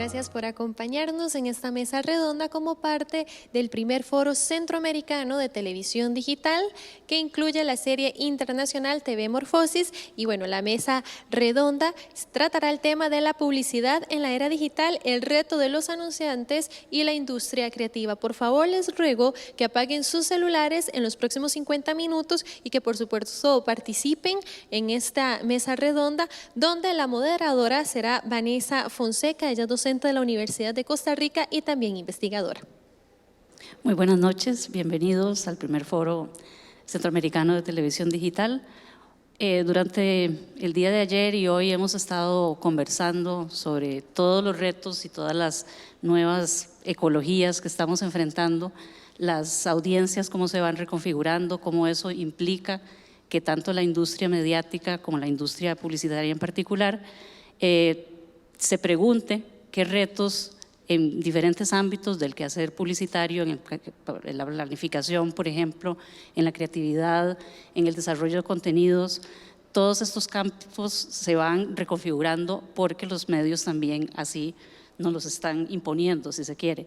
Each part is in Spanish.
gracias por acompañarnos en esta mesa redonda como parte del primer Foro Centroamericano de Televisión Digital, que incluye la serie internacional TV Morfosis. Y bueno, la mesa redonda tratará el tema de la publicidad en la era digital, el reto de los anunciantes y la industria creativa. Por favor, les ruego que apaguen sus celulares en los próximos 50 minutos y que por supuesto participen en esta mesa redonda, donde la moderadora será Vanessa Fonseca. Ella es docente de la Universidad de Costa Rica y también investigadora. Muy buenas noches, bienvenidos al primer Foro Centroamericano de Televisión Digital. Durante el día de ayer y hoy hemos estado conversando sobre todos los retos y todas las nuevas ecologías que estamos enfrentando, las audiencias, cómo se van reconfigurando, cómo eso implica que tanto la industria mediática como la industria publicitaria en particular se pregunte qué retos en diferentes ámbitos del quehacer publicitario, en la planificación, por ejemplo, en la creatividad, en el desarrollo de contenidos, todos estos campos se van reconfigurando porque los medios también así nos los están imponiendo, si se quiere.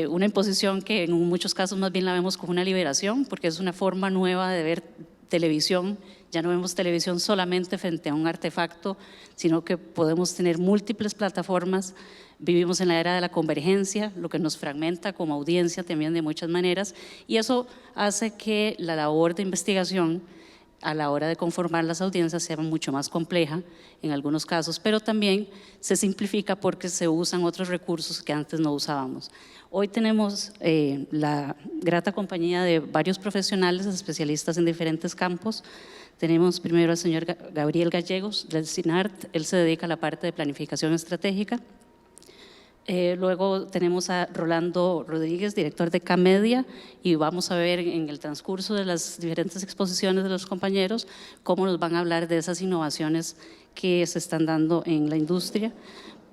Una imposición que en muchos casos más bien la vemos como una liberación, porque es una forma nueva de ver televisión. Ya no vemos televisión solamente frente a un artefacto, sino que podemos tener múltiples plataformas. Vivimos en la era de la convergencia, lo que nos fragmenta como audiencia también de muchas maneras, y eso hace que la labor de investigación a la hora de conformar las audiencias sea mucho más compleja en algunos casos, pero también se simplifica porque se usan otros recursos que antes no usábamos. Hoy tenemos la grata compañía de varios profesionales, especialistas en diferentes campos. Tenemos primero al señor Gabriel Gallegos del CINART, él se dedica a la parte de planificación estratégica. Luego tenemos a Rolando Rodríguez, director de Camedia, y vamos a ver en el transcurso de las diferentes exposiciones de los compañeros cómo nos van a hablar de esas innovaciones que se están dando en la industria.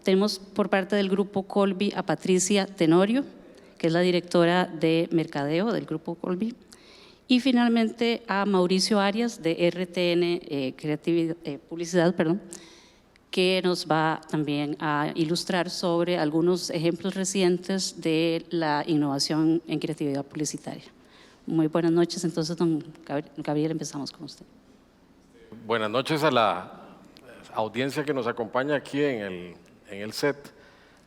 Tenemos por parte del Grupo Colby a Patricia Tenorio, que es la directora de Mercadeo del Grupo Colby. Y finalmente a Mauricio Arias de RTN Publicidad, que nos va también a ilustrar sobre algunos ejemplos recientes de la innovación en creatividad publicitaria. Muy buenas noches, entonces don Gabriel, empezamos con usted. Buenas noches a la audiencia que nos acompaña aquí en el set,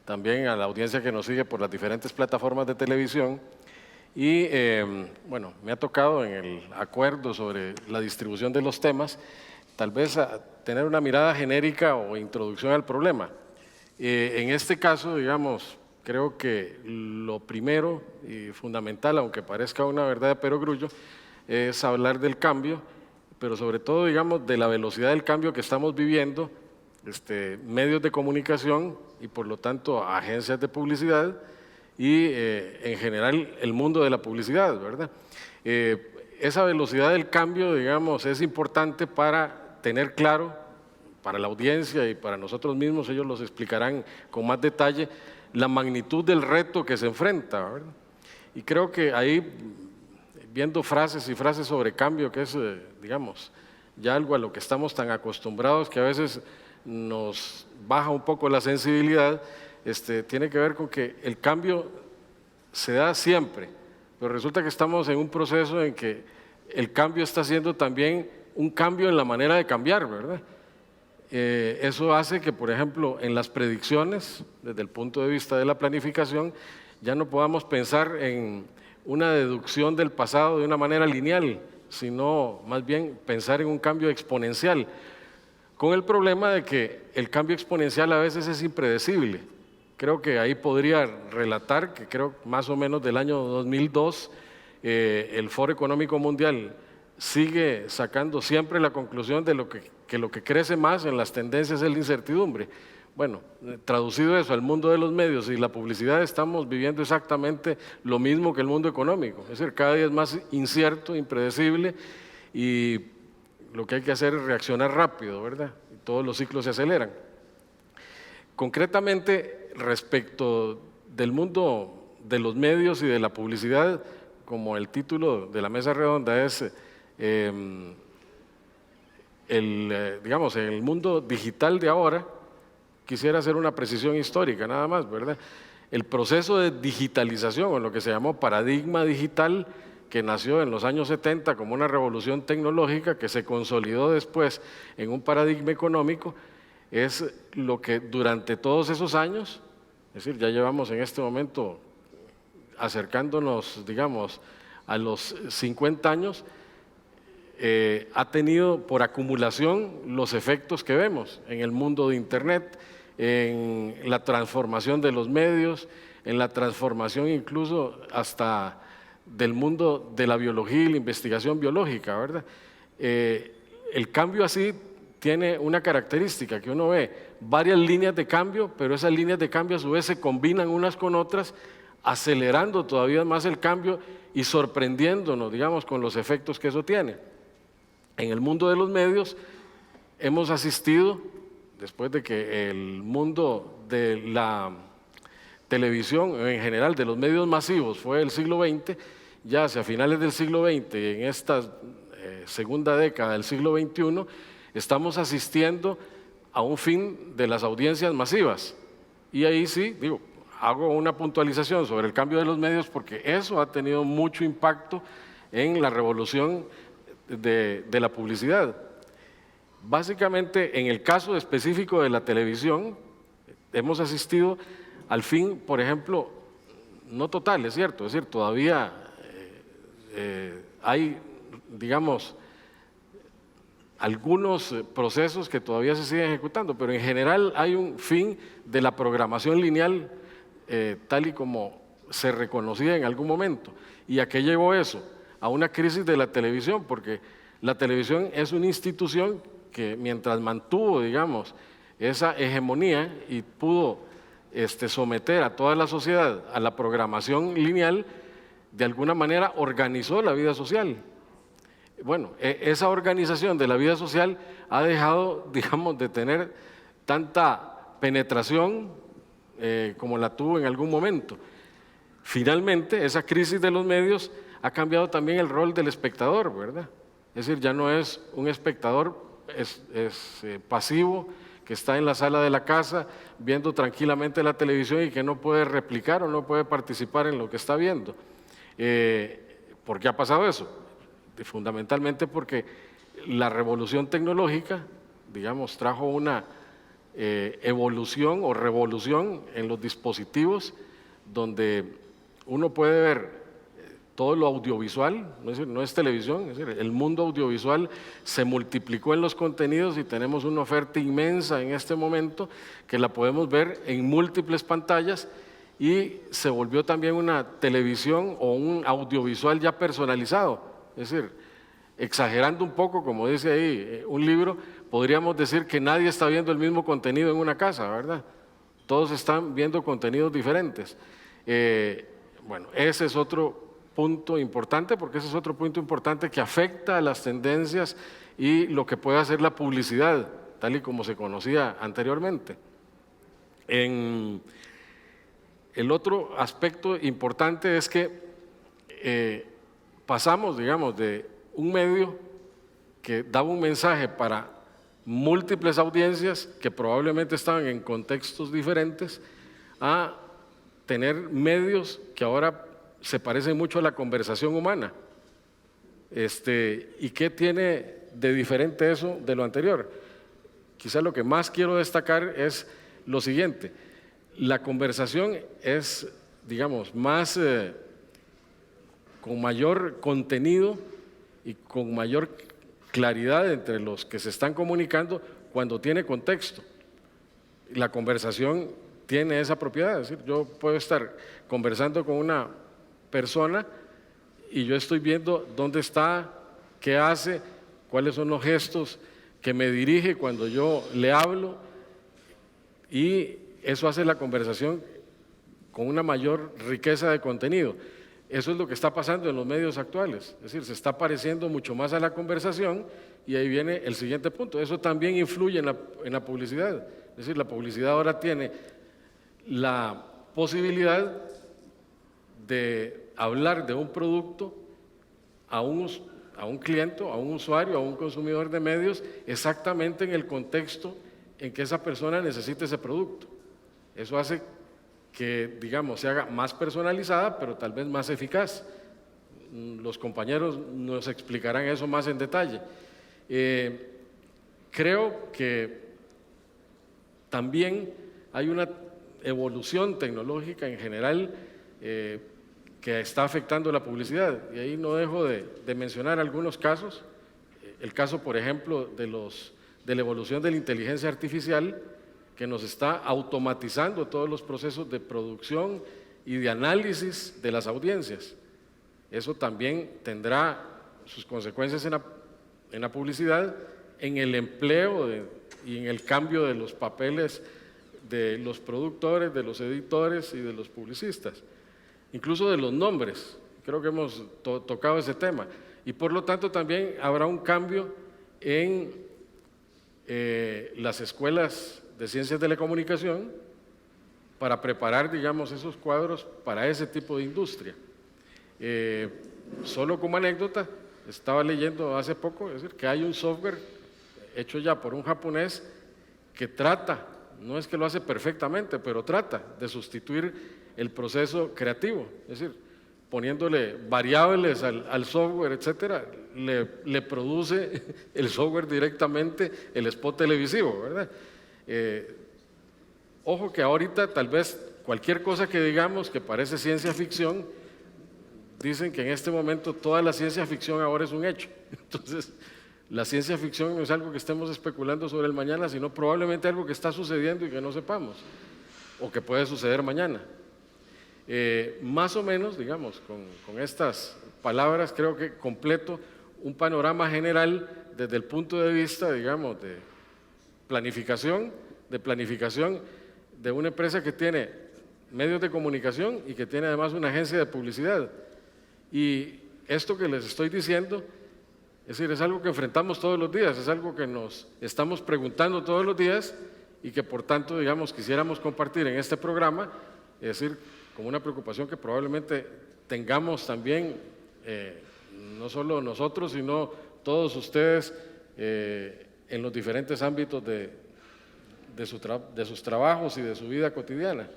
también a la audiencia que nos sigue por las diferentes plataformas de televisión. Y bueno, me ha tocado en el acuerdo sobre la distribución de los temas, tal vez tener una mirada genérica o introducción al problema. En este caso, digamos, creo que lo primero y fundamental, aunque parezca una verdad de perogrullo, es hablar del cambio, pero sobre todo, digamos, de la velocidad del cambio que estamos viviendo, medios de comunicación y por lo tanto agencias de publicidad y en general el mundo de la publicidad, ¿verdad? Esa velocidad del cambio, digamos, es importante para tener claro, para la audiencia y para nosotros mismos, ellos los explicarán con más detalle, la magnitud del reto que se enfrenta, ¿verdad? Y creo que ahí, viendo frases y frases sobre cambio, que es, digamos, ya algo a lo que estamos tan acostumbrados que a veces nos baja un poco la sensibilidad, tiene que ver con que el cambio se da siempre, pero resulta que estamos en un proceso en que el cambio está siendo también un cambio en la manera de cambiar, ¿verdad? Eso hace que, por ejemplo, en las predicciones, desde el punto de vista de la planificación, ya no podamos pensar en una deducción del pasado de una manera lineal, sino más bien pensar en un cambio exponencial, con el problema de que el cambio exponencial a veces es impredecible. Creo que ahí podría relatar que creo más o menos del año 2002, el Foro Económico Mundial sigue sacando siempre la conclusión de lo que crece más en las tendencias es la incertidumbre. Bueno, traducido eso al mundo de los medios y la publicidad, estamos viviendo exactamente lo mismo que el mundo económico. Es decir, cada día es más incierto, impredecible, y lo que hay que hacer es reaccionar rápido, ¿verdad? Y todos los ciclos se aceleran. Concretamente, respecto del mundo de los medios y de la publicidad, como el título de la mesa redonda es digamos, en el mundo digital de ahora, quisiera hacer una precisión histórica nada más, ¿verdad? El proceso de digitalización, o lo que se llamó paradigma digital, que nació en los años 70 como una revolución tecnológica que se consolidó después en un paradigma económico, es lo que durante todos esos años, es decir, ya llevamos en este momento acercándonos, digamos, a los 50 años, ha tenido por acumulación los efectos que vemos en el mundo de Internet, en la transformación de los medios, en la transformación incluso hasta del mundo de la biología y la investigación biológica, ¿verdad? El cambio así tiene una característica que uno ve, varias líneas de cambio, pero esas líneas de cambio a su vez se combinan unas con otras, acelerando todavía más el cambio y sorprendiéndonos, digamos, con los efectos que eso tiene. En el mundo de los medios hemos asistido, después de que el mundo de la televisión, en general de los medios masivos, fue el siglo XX, ya hacia finales del siglo XX, en esta segunda década del siglo XXI, estamos asistiendo a un fin de las audiencias masivas. Y ahí sí, digo, hago una puntualización sobre el cambio de los medios porque eso ha tenido mucho impacto en la revolución de la publicidad. Básicamente, en el caso específico de la televisión, hemos asistido al fin, por ejemplo, no total, es cierto, es decir, todavía hay, digamos, algunos procesos que todavía se siguen ejecutando, pero en general hay un fin de la programación lineal tal y como se reconocía en algún momento. ¿Y a qué llevó eso? A una crisis de la televisión, porque la televisión es una institución que mientras mantuvo, digamos, esa hegemonía y pudo someter a toda la sociedad a la programación lineal, de alguna manera organizó la vida social. Bueno, esa organización de la vida social ha dejado, digamos, de tener tanta penetración como la tuvo en algún momento. Finalmente, esa crisis de los medios ha cambiado también el rol del espectador, ¿verdad? Es decir, ya no es un espectador pasivo que está en la sala de la casa viendo tranquilamente la televisión y que no puede replicar o no puede participar en lo que está viendo. ¿Por qué ha pasado eso? Fundamentalmente porque la revolución tecnológica, digamos, trajo una evolución o revolución en los dispositivos donde uno puede ver todo lo audiovisual, no es televisión, es decir, el mundo audiovisual se multiplicó en los contenidos y tenemos una oferta inmensa en este momento que la podemos ver en múltiples pantallas y se volvió también una televisión o un audiovisual ya personalizado, es decir, exagerando un poco, como dice ahí un libro, podríamos decir que nadie está viendo el mismo contenido en una casa, ¿verdad? Todos están viendo contenidos diferentes. Bueno, ese es otro punto importante, porque ese es otro punto importante que afecta a las tendencias y lo que puede hacer la publicidad, tal y como se conocía anteriormente. El otro aspecto importante es que pasamos, digamos, de un medio que daba un mensaje para múltiples audiencias que probablemente estaban en contextos diferentes a tener medios que ahora se parecen mucho a la conversación humana. ¿Y qué tiene de diferente eso de lo anterior? Quizás lo que más quiero destacar es lo siguiente: la conversación es, digamos, más con mayor contenido y con mayor claridad entre los que se están comunicando cuando tiene contexto. La conversación tiene esa propiedad, es decir, yo puedo estar conversando con una persona y yo estoy viendo dónde está, qué hace, cuáles son los gestos que me dirige cuando yo le hablo, y eso hace la conversación con una mayor riqueza de contenido. Eso es lo que está pasando en los medios actuales, es decir, se está pareciendo mucho más a la conversación, y ahí viene el siguiente punto. Eso también influye en la publicidad, es decir, la publicidad ahora tiene la posibilidad de hablar de un producto a un cliente, a un usuario, a un consumidor de medios, exactamente en el contexto en que esa persona necesite ese producto. Eso hace que, digamos, se haga más personalizada, pero tal vez más eficaz. Los compañeros nos explicarán eso más en detalle. Creo que también hay una evolución tecnológica en general que está afectando la publicidad, y ahí no dejo de mencionar algunos casos. El caso, por ejemplo, de la evolución de la inteligencia artificial, que nos está automatizando todos los procesos de producción y de análisis de las audiencias. Eso también tendrá sus consecuencias en la publicidad, en el empleo y en el cambio de los papeles de los productores, de los editores y de los publicistas, incluso de los nombres. Creo que hemos tocado ese tema. Y por lo tanto también habrá un cambio en las escuelas de ciencias de la comunicación para preparar, digamos, esos cuadros para ese tipo de industria. Solo como anécdota, estaba leyendo hace poco, es decir, que hay un software hecho ya por un japonés que trata, no es que lo hace perfectamente, pero trata de sustituir el proceso creativo, es decir, poniéndole variables al software, etcétera, le produce el software directamente el spot televisivo, ¿verdad? Ojo que ahorita tal vez cualquier cosa que digamos que parece ciencia ficción, dicen que en este momento toda la ciencia ficción ahora es un hecho. Entonces, la ciencia ficción no es algo que estemos especulando sobre el mañana, sino probablemente algo que está sucediendo y que no sepamos, o que puede suceder mañana. Más o menos, digamos, con estas palabras creo que completo un panorama general desde el punto de vista, digamos, de planificación de una empresa que tiene medios de comunicación y que tiene además una agencia de publicidad. Y esto que les estoy diciendo, es decir, es algo que enfrentamos todos los días, es algo que nos estamos preguntando todos los días y que por tanto, digamos, quisiéramos compartir en este programa, es decir, como una preocupación que probablemente tengamos también, no solo nosotros, sino todos ustedes en los diferentes ámbitos de sus trabajos y de su vida cotidiana.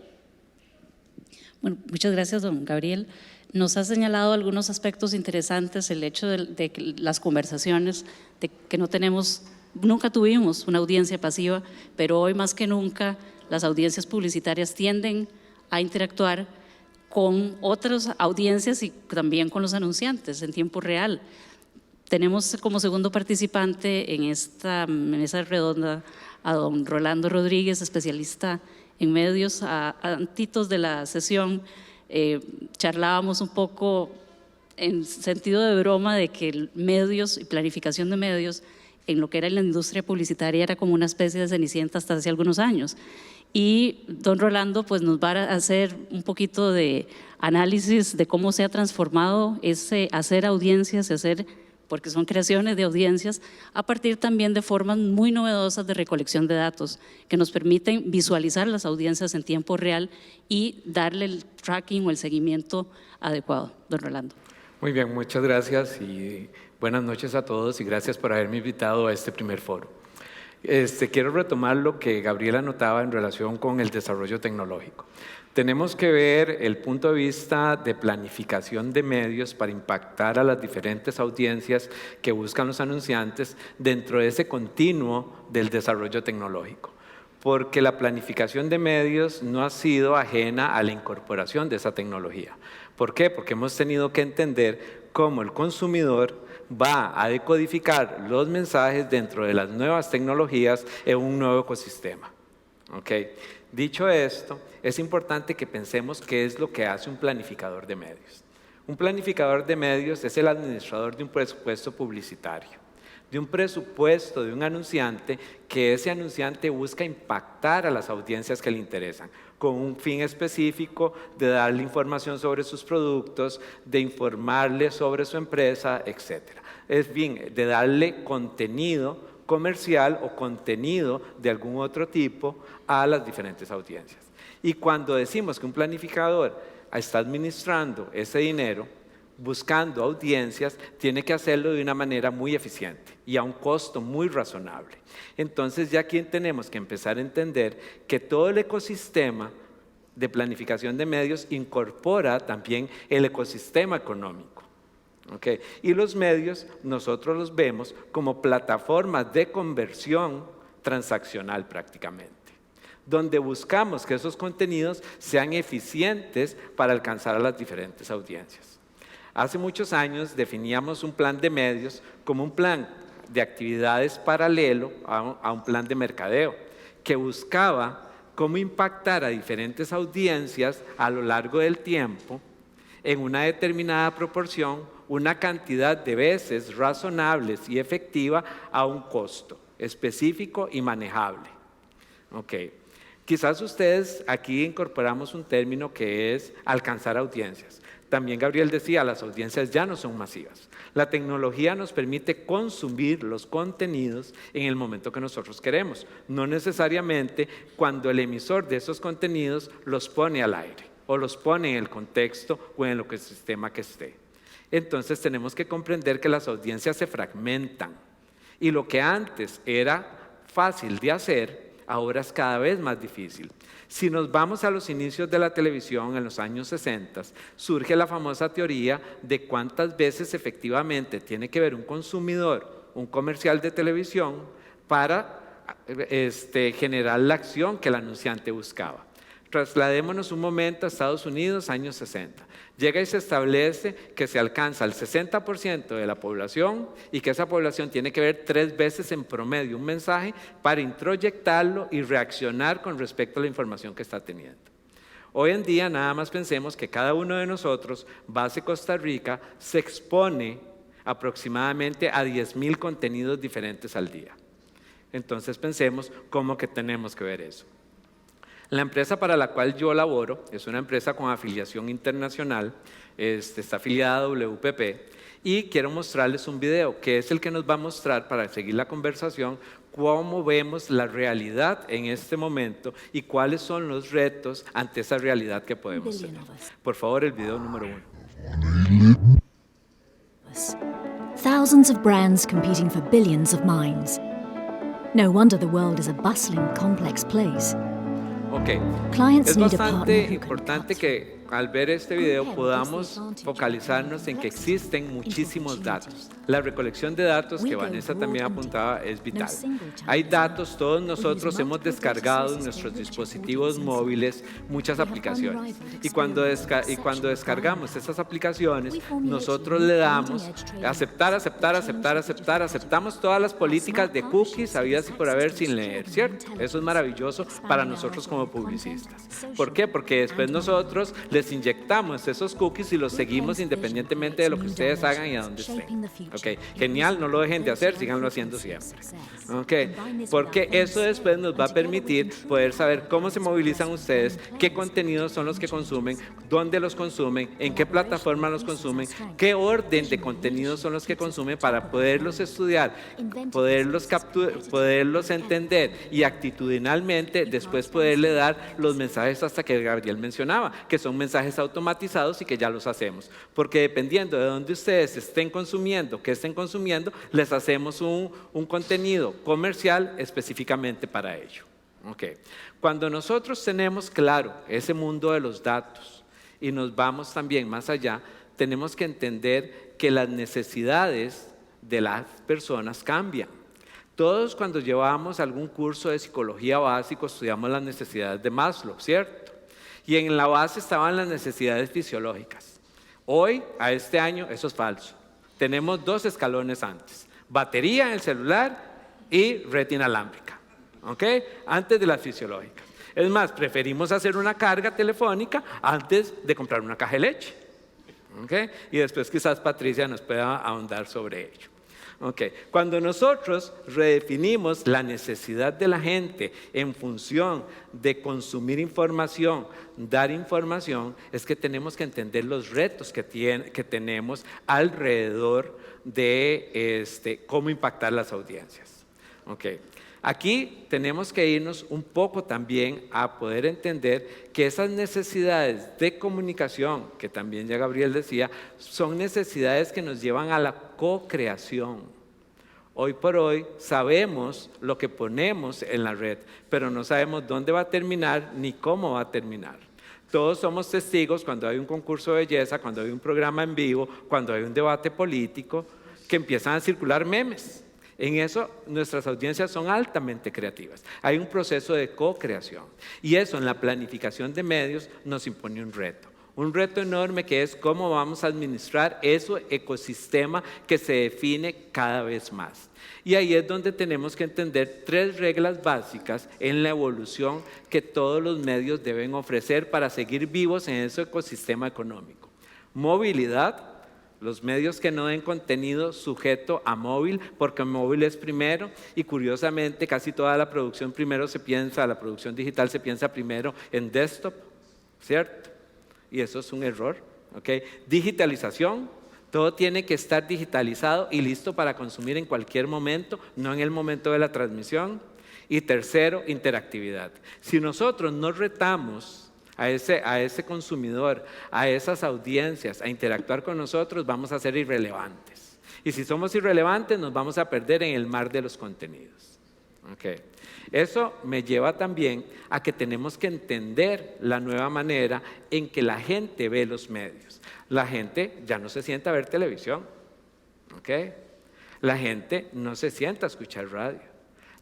Bueno, muchas gracias, don Gabriel. Nos ha señalado algunos aspectos interesantes, el hecho de que las conversaciones, de que nunca tuvimos una audiencia pasiva, pero hoy más que nunca las audiencias publicitarias tienden a interactuar con otras audiencias y también con los anunciantes en tiempo real. Tenemos como segundo participante en esta mesa redonda a don Rolando Rodríguez, especialista en medios. Antitos de la sesión charlábamos un poco en sentido de broma de que medios y planificación de medios en lo que era la industria publicitaria era como una especie de cenicienta hasta hace algunos años. Y don Rolando pues nos va a hacer un poquito de análisis de cómo se ha transformado ese hacer audiencias, porque son creaciones de audiencias, a partir también de formas muy novedosas de recolección de datos que nos permiten visualizar las audiencias en tiempo real y darle el tracking o el seguimiento adecuado. Don Rolando. Muy bien, muchas gracias y buenas noches a todos y gracias por haberme invitado a este primer foro. Quiero retomar lo que Gabriela notaba en relación con el desarrollo tecnológico. Tenemos que ver el punto de vista de planificación de medios para impactar a las diferentes audiencias que buscan los anunciantes dentro de ese continuo del desarrollo tecnológico. Porque la planificación de medios no ha sido ajena a la incorporación de esa tecnología. ¿Por qué? Porque hemos tenido que entender cómo el consumidor va a decodificar los mensajes dentro de las nuevas tecnologías en un nuevo ecosistema. ¿Okay? Dicho esto, es importante que pensemos qué es lo que hace un planificador de medios. Un planificador de medios es el administrador de un presupuesto publicitario, de un presupuesto de un anunciante que ese anunciante busca impactar a las audiencias que le interesan, con un fin específico de darle información sobre sus productos, de informarle sobre su empresa, etc. Es bien, de darle contenido comercial o contenido de algún otro tipo a las diferentes audiencias. Y cuando decimos que un planificador está administrando ese dinero, buscando audiencias, tiene que hacerlo de una manera muy eficiente y a un costo muy razonable. Entonces ya aquí tenemos que empezar a entender que todo el ecosistema de planificación de medios incorpora también el ecosistema económico. ¿Okay? Y los medios nosotros los vemos como plataformas de conversión transaccional prácticamente, donde buscamos que esos contenidos sean eficientes para alcanzar a las diferentes audiencias. Hace muchos años definíamos un plan de medios como un plan de actividades paralelo a un plan de mercadeo, que buscaba cómo impactar a diferentes audiencias a lo largo del tiempo en una determinada proporción, una cantidad de veces razonables y efectiva a un costo específico y manejable. Okay. Quizás ustedes aquí incorporamos un término que es alcanzar audiencias. También Gabriel decía, las audiencias ya no son masivas. La tecnología nos permite consumir los contenidos en el momento que nosotros queremos, no necesariamente cuando el emisor de esos contenidos los pone al aire o los pone en el contexto o en el ecosistema que esté. Entonces tenemos que comprender que las audiencias se fragmentan y lo que antes era fácil de hacer, ahora es cada vez más difícil. Si nos vamos a los inicios de la televisión en los años 60, surge la famosa teoría de cuántas veces efectivamente tiene que ver un consumidor, un comercial de televisión, para generar la acción que el anunciante buscaba. Trasladémonos un momento a Estados Unidos, años 60. Llega y se establece que se alcanza el 60% de la población y que esa población tiene que ver 3 veces en promedio un mensaje para introyectarlo y reaccionar con respecto a la información que está teniendo. Hoy en día nada más pensemos que cada uno de nosotros, base Costa Rica, se expone aproximadamente a 10,000 contenidos diferentes al día. Entonces pensemos cómo que tenemos que ver eso. La empresa para la cual yo laboro es una empresa con afiliación internacional, está afiliada a WPP, y quiero mostrarles un video que es el que nos va a mostrar, para seguir la conversación, cómo vemos la realidad en este momento y cuáles son los retos ante esa realidad que podemos tener. Por favor, el video número 1. Thousands of brands competing for billions of minds. No wonder the world is a bustling, complex place. Okay. Clients Es need a bastante partner who can importante cut que al ver este video podamos focalizarnos en que existen muchísimos datos. La recolección de datos que Vanessa también apuntaba es vital. Hay datos, todos nosotros hemos descargado en nuestros dispositivos móviles muchas aplicaciones. Y cuando descargamos esas aplicaciones, nosotros le damos aceptar, aceptamos todas las políticas de cookies habidas y por haber sin leer, ¿cierto? Eso es maravilloso para nosotros como publicistas. ¿Por qué? Porque después nosotros les inyectamos esos cookies y los seguimos independientemente de lo que ustedes hagan y a dónde estén. Okay. Genial, no lo dejen de hacer, síganlo haciendo siempre. Okay. Porque eso después nos va a permitir poder saber cómo se movilizan ustedes, qué contenidos son los que consumen, dónde los consumen, en qué plataforma los consumen, qué orden de contenidos son los que consumen para poderlos estudiar, poderlos capturar, poderlos entender y actitudinalmente después poderle dar los mensajes hasta que Gabriel mencionaba, que son mensajes automatizados y que ya los hacemos. Porque dependiendo de dónde ustedes estén consumiendo, qué estén consumiendo, les hacemos un contenido comercial específicamente para ello. Okay. Cuando nosotros tenemos claro ese mundo de los datos y nos vamos también más allá, tenemos que entender que las necesidades de las personas cambian. Todos cuando llevamos algún curso de psicología básico estudiamos las necesidades de Maslow, ¿cierto? Y en la base estaban las necesidades fisiológicas. Hoy, a este año, eso es falso. Tenemos 2 escalones antes. Batería en el celular y red inalámbrica. ¿Ok? Antes de las fisiológicas. Es más, preferimos hacer una carga telefónica antes de comprar una caja de leche. ¿Ok? Y después quizás Patricia nos pueda ahondar sobre ello. Okay. Cuando nosotros redefinimos la necesidad de la gente en función de consumir información, dar información, es que tenemos que entender los retos que tenemos alrededor de cómo impactar las audiencias. Okay. Aquí tenemos que irnos un poco también a poder entender que esas necesidades de comunicación, que también ya Gabriel decía, son necesidades que nos llevan a la co-creación. Hoy por hoy sabemos lo que ponemos en la red, pero no sabemos dónde va a terminar ni cómo va a terminar. Todos somos testigos cuando hay un concurso de belleza, cuando hay un programa en vivo, cuando hay un debate político, que empiezan a circular memes. En eso nuestras audiencias son altamente creativas. Hay un proceso de co-creación. Y eso en la planificación de medios nos impone un reto. Un reto enorme que es cómo vamos a administrar ese ecosistema que se define cada vez más. Y ahí es donde tenemos que entender 3 reglas básicas en la evolución que todos los medios deben ofrecer para seguir vivos en ese ecosistema económico. Movilidad. Los medios que no den contenido sujeto a móvil, porque móvil es primero, y curiosamente casi toda la producción la producción digital se piensa primero en desktop, ¿cierto? Y eso es un error, ¿ok? Digitalización, todo tiene que estar digitalizado y listo para consumir en cualquier momento, no en el momento de la transmisión. Y tercero, interactividad. Si nosotros nos retamos a ese consumidor, a esas audiencias, a interactuar con nosotros, vamos a ser irrelevantes. Y si somos irrelevantes, nos vamos a perder en el mar de los contenidos. Okay. Eso me lleva también a que tenemos que entender la nueva manera en que la gente ve los medios. La gente ya no se sienta a ver televisión. Okay. La gente no se sienta a escuchar radio.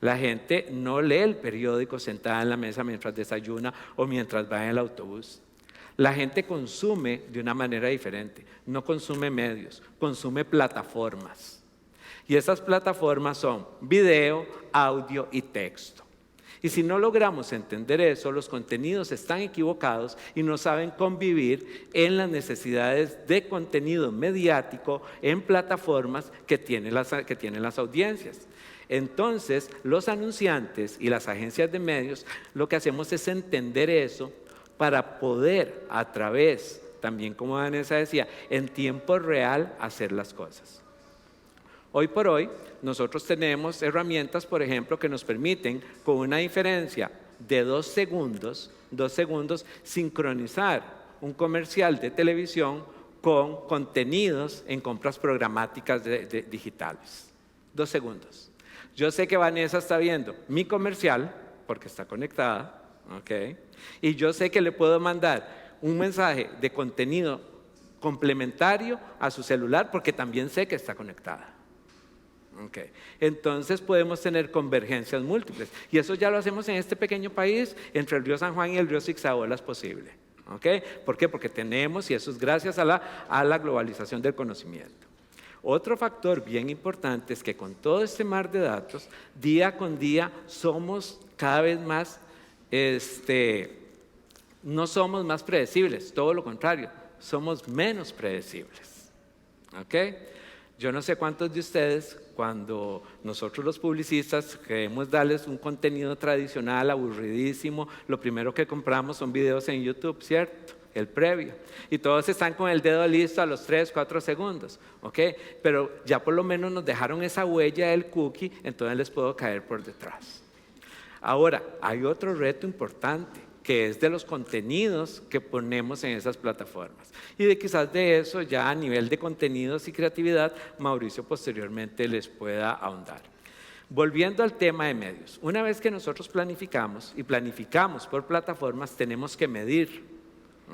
La gente no lee el periódico sentada en la mesa mientras desayuna o mientras va en el autobús. La gente consume de una manera diferente. No consume medios, consume plataformas. Y esas plataformas son video, audio y texto. Y si no logramos entender eso, los contenidos están equivocados y no saben convivir en las necesidades de contenido mediático en plataformas que tienen las audiencias. Entonces, los anunciantes y las agencias de medios, lo que hacemos es entender eso para poder, a través, también como Vanessa decía, en tiempo real hacer las cosas. Hoy por hoy, nosotros tenemos herramientas, por ejemplo, que nos permiten, con una diferencia de 2 segundos, sincronizar un comercial de televisión con contenidos en compras programáticas digitales. 2 segundos. Yo sé que Vanessa está viendo mi comercial, porque está conectada, ¿okay? Y yo sé que le puedo mandar un mensaje de contenido complementario a su celular, porque también sé que está conectada. Okay. Entonces podemos tener convergencias múltiples. Y eso ya lo hacemos en este pequeño país, entre el río San Juan y el río Zixabola es posible. Okay. ¿Por qué? Porque tenemos, y eso es gracias a la globalización del conocimiento. Otro factor bien importante es que con todo este mar de datos, día con día somos cada vez más, no somos más predecibles, todo lo contrario, somos menos predecibles. ¿Okay? Yo no sé cuántos de ustedes, cuando nosotros los publicistas queremos darles un contenido tradicional, aburridísimo, lo primero que compramos son videos en YouTube, ¿cierto? El previo. Y todos están con el dedo listo a los 3, 4 segundos. ¿Ok? Pero ya por lo menos nos dejaron esa huella del cookie, entonces les puedo caer por detrás. Ahora, hay otro reto importante, que es de los contenidos que ponemos en esas plataformas. Y quizás de eso ya a nivel de contenidos y creatividad, Mauricio posteriormente les pueda ahondar. Volviendo al tema de medios, una vez que nosotros planificamos y planificamos por plataformas, tenemos que medir.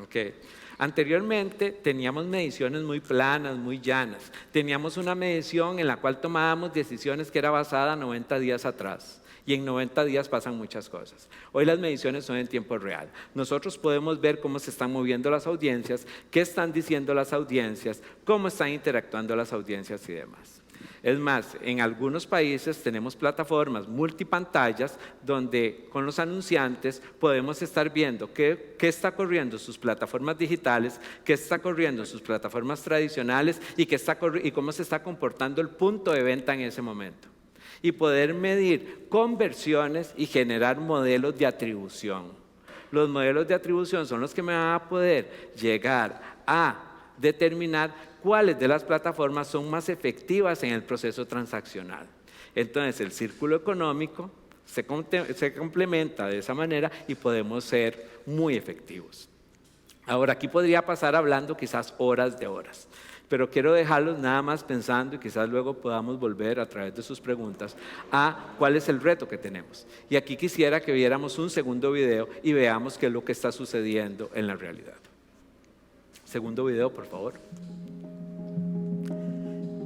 Okay. Anteriormente teníamos mediciones muy planas, muy llanas. Teníamos una medición en la cual tomábamos decisiones que era basada 90 días atrás. Y en 90 días pasan muchas cosas. Hoy las mediciones son en tiempo real. Nosotros podemos ver cómo se están moviendo las audiencias, qué están diciendo las audiencias, cómo están interactuando las audiencias y demás. Es más, en algunos países tenemos plataformas multipantallas donde con los anunciantes podemos estar viendo qué está corriendo en sus plataformas digitales, qué está corriendo en sus plataformas tradicionales y cómo se está comportando el punto de venta en ese momento. Y poder medir conversiones y generar modelos de atribución. Los modelos de atribución son los que me van a poder llegar a determinar cuáles de las plataformas son más efectivas en el proceso transaccional. Entonces, el círculo económico se complementa de esa manera y podemos ser muy efectivos. Ahora, aquí podría pasar hablando quizás horas de horas, pero quiero dejarlos nada más pensando y quizás luego podamos volver a través de sus preguntas a cuál es el reto que tenemos. Y aquí quisiera que viéramos un segundo video y veamos qué es lo que está sucediendo en la realidad. Segundo video, por favor.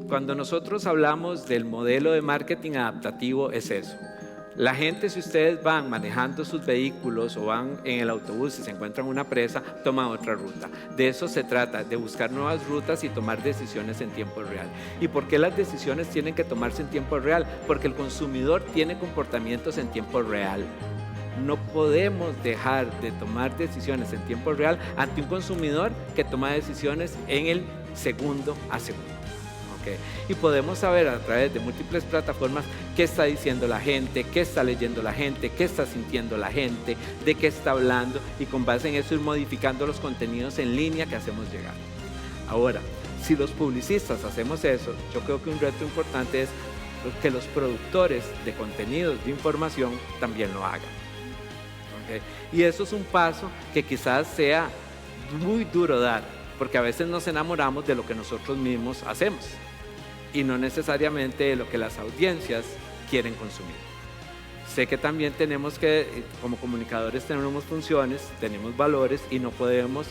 Cuando nosotros hablamos del modelo de marketing adaptativo es eso. La gente, si ustedes van manejando sus vehículos o van en el autobús y se encuentran una presa, toman otra ruta. De eso se trata, de buscar nuevas rutas y tomar decisiones en tiempo real. ¿Y por qué las decisiones tienen que tomarse en tiempo real? Porque el consumidor tiene comportamientos en tiempo real. No podemos dejar de tomar decisiones en tiempo real ante un consumidor que toma decisiones en el segundo a segundo. Y podemos saber a través de múltiples plataformas qué está diciendo la gente, qué está leyendo la gente, qué está sintiendo la gente, de qué está hablando y con base en eso ir modificando los contenidos en línea que hacemos llegar. Ahora, si los publicistas hacemos eso, yo creo que un reto importante es que los productores de contenidos de información también lo hagan. Y eso es un paso que quizás sea muy duro dar, porque a veces nos enamoramos de lo que nosotros mismos hacemos y no necesariamente de lo que las audiencias quieren consumir. Sé que también tenemos que, como comunicadores, tenemos funciones, tenemos valores y no podemos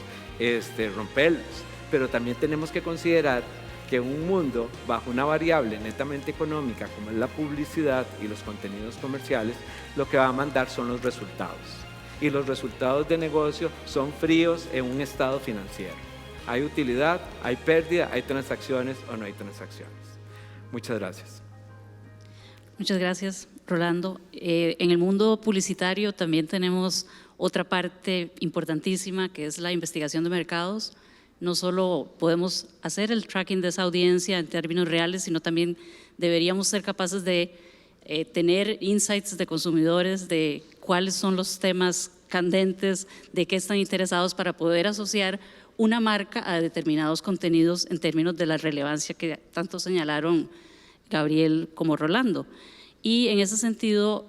romperlos, pero también tenemos que considerar que un mundo bajo una variable netamente económica como es la publicidad y los contenidos comerciales, lo que va a mandar son los resultados. Y los resultados de negocio son fríos en un estado financiero. Hay utilidad, hay pérdida, hay transacciones o no hay transacciones. Muchas gracias. Muchas gracias, Rolando. En el mundo publicitario también tenemos otra parte importantísima que es la investigación de mercados. No solo podemos hacer el tracking de esa audiencia en términos reales, sino también deberíamos ser capaces de tener insights de consumidores, de cuáles son los temas candentes, de qué están interesados para poder asociar una marca a determinados contenidos en términos de la relevancia que tanto señalaron Gabriel como Rolando. Y en ese sentido,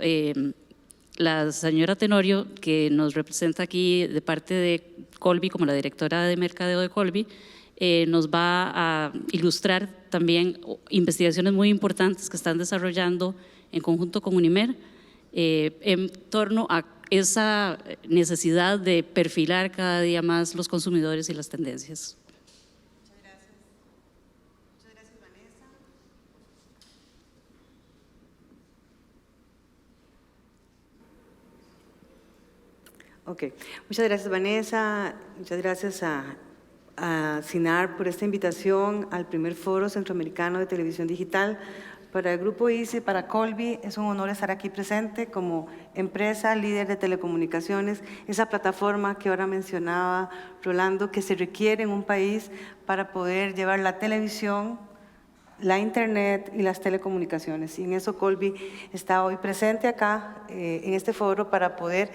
la señora Tenorio, que nos representa aquí de parte de Colby como la directora de mercadeo de Colby, nos va a ilustrar también investigaciones muy importantes que están desarrollando en conjunto con Unimer en torno a esa necesidad de perfilar cada día más los consumidores y las tendencias. Muchas gracias. Muchas gracias, Vanessa. Ok, muchas gracias, Vanessa. Muchas gracias a CINAR por esta invitación al primer Foro Centroamericano de Televisión Digital. Para el Grupo ICE, para Colby, es un honor estar aquí presente como empresa líder de telecomunicaciones, esa plataforma que ahora mencionaba Rolando, que se requiere en un país para poder llevar la televisión, la internet y las telecomunicaciones. Y en eso Colby está hoy presente acá en este foro para poder